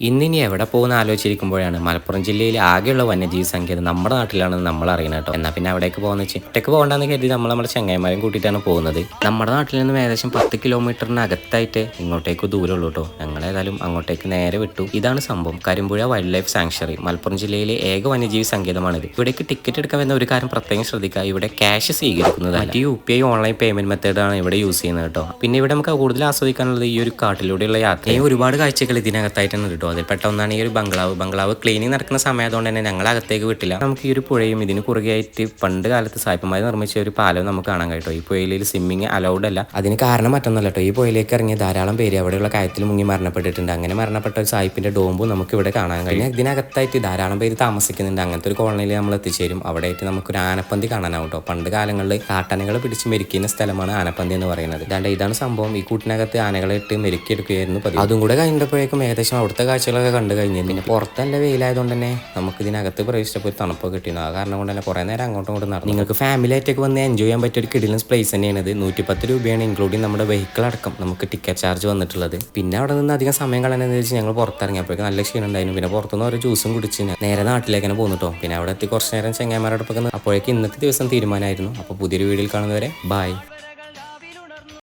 ഇന്നിനി എവിടെ പോകുന്ന ആലോചിച്ചിരിക്കുമ്പോഴാണ് മലപ്പുറം ജില്ലയിൽ ആകെയുള്ള വന്യജീവി സങ്കേതം നമ്മുടെ നാട്ടിലാണെന്ന് നമ്മൾ അറിയുന്നത് കേട്ടോ. എന്നാൽ പിന്നെ അവിടേക്ക് പോകുന്ന ഒറ്റയ്ക്ക് പോകണ്ടെന്ന് കരുതി നമ്മുടെ ചങ്ങായിമാരും കൂട്ടിയിട്ടാണ് പോകുന്നത്. നമ്മുടെ നാട്ടിൽ നിന്നും ഏകദേശം 10 കിലോമീറ്ററിനകത്തായിട്ട് ഇങ്ങോട്ടേക്ക് ദൂരമുള്ളൂ കേട്ടോ. ഞങ്ങളേതായാലും അങ്ങോട്ടേക്ക് നേരെ വിട്ടു. ഇതാണ് സംഭവം. Karimpuzha wild life sanctuary Malappuram ജില്ലയിലെ ഏക വന്യജീവി സങ്കേതമാണിത്. ഇവിടേക്ക് ടിക്കറ്റ് എടുക്കാൻ വരുന്ന ഒരു കാര്യം പ്രത്യേകം ശ്രദ്ധിക്കുക, ഇവിടെ ക്യാഷ് സ്വീകരിക്കുന്നതല്ല. UPI ഓൺലൈൻ പേയ്മെന്റ് മെത്തേഡാണ് ഇവിടെ യൂസ് ചെയ്യുന്നത് കേട്ടോ. പിന്നെ ഇവിടെ നമുക്ക് കൂടുതൽ ആസ്വദിക്കാനുള്ളത് ഈ ഒരു കാട്ടിലൂടെയുള്ള യാത്ര. ഒരുപാട് കാഴ്ചകൾ ഇതിനകത്തായിട്ടാണ് കേട്ടോ. അതിൽ പെട്ടെന്നാണ് ഈ ഒരു ബംഗ്ലാവ് ക്ലീനിങ് നടക്കുന്ന സമയത്തുകൊണ്ട് തന്നെ ഞങ്ങൾ അകത്തേക്ക് വിട്ടില്ല. നമുക്ക് ഈ ഒരു പുഴയും ഇതിന് കുറുകെയായിട്ട് പണ്ട് കാലത്ത് സായിപ്പന്മാർ നിർമ്മിച്ച ഒരു പാലവും നമുക്ക് കാണാൻ കേട്ടോ. ഈ പുഴയിൽ സ്വിമ്മിങ് അലൗഡ് അല്ല. അതിന് കാരണം മറ്റൊന്നല്ല കേട്ടോ. ഈ പുഴയിലേക്ക് ഇറങ്ങിയ ധാരാളം പേര് അവിടെയുള്ള കയത്തിൽ മുങ്ങി മരണപ്പെട്ടിട്ടുണ്ട്. അങ്ങനെ മരണപ്പെട്ട ഒരു സായിപ്പിന്റെ ഡോംബും നമുക്ക് ഇവിടെ കാണാൻ കഴിയും. ഇതിനകത്തായിട്ട് ധാരാളം പേര് താമസിക്കുന്നുണ്ട്. അങ്ങനത്തെ ഒരു കോളനിയിൽ നമ്മൾ എത്തിച്ചേരും. അവിടെയായിട്ട് നമുക്കൊരു ആനപ്പന്തി കാണാനാവും കേട്ടോ. പണ്ട് കാലങ്ങളിൽ കാട്ടനകൾ പിടിച്ച് മെരുക്കുന്ന സ്ഥലമാണ് ആനപ്പന്തി എന്ന് പറയുന്നത്. ഇതാണ് സംഭവം. ഈ കൂട്ടിനകത്ത് ആനകളെ ഇട്ട് മെരുക്കിയെടുക്കുകയായിരുന്നു പതിവ്. അതും കൂടെ കഴിഞ്ഞപ്പോഴേക്കും ഏകദേശം അവിടുത്തെ കാഴ്ചകളൊക്കെ കണ്ടു കഴിഞ്ഞു. പിന്നെ പുറത്തല്ല വെയിലായതുകൊണ്ട് തന്നെ നമുക്ക് ഇതിനകത്ത് പ്രവേശിച്ചപ്പോൾ തണുപ്പൊക്കെ കിട്ടിയിരുന്നു. ആ കാരണം കൊണ്ട് തന്നെ കുറേ നേരം അങ്ങോട്ടും ഇങ്ങോട്ടും നടന്നു. നിങ്ങൾക്ക് ഫാമിലി ആയിട്ടൊക്കെ വന്ന് എൻജോയ് ചെയ്യാൻ പറ്റിയ ഒരു കിടിലൻ പ്ലേസ് തന്നെയാണ് ഇത്. 110 രൂപയാണ് ഇൻക്ലൂഡിങ് നമ്മുടെ വെഹിക്കിൾ അടക്കം നമുക്ക് ടിക്കറ്റ് ചാർജ് വന്നിട്ടുള്ളത്. പിന്നെ അവിടെ നിന്ന് അധികം സമയം കളയാനെന്ന് വെച്ചാൽ ഞങ്ങൾ പുറത്തിറങ്ങിയപ്പോഴേക്കും നല്ല ക്ഷീണം ഉണ്ടായിരുന്നു. പിന്നെ പുറത്തുനിന്ന് ഒരു ജ്യൂസും കുടിച്ച് നേരെ നാട്ടിലേക്ക് തന്നെ പോന്നിട്ടോ. പിന്നെ അവിടെ എത്തി കുറച്ച് നേരം ചെങ്ങായിമാരോടൊപ്പം അപ്പോഴേക്കും ഇന്നത്തെ ദിവസം തീരുമാനമായിരുന്നു. അപ്പോൾ പുതിയൊരു വീഡിയോയിൽ കാണുന്നവരെ ബൈ.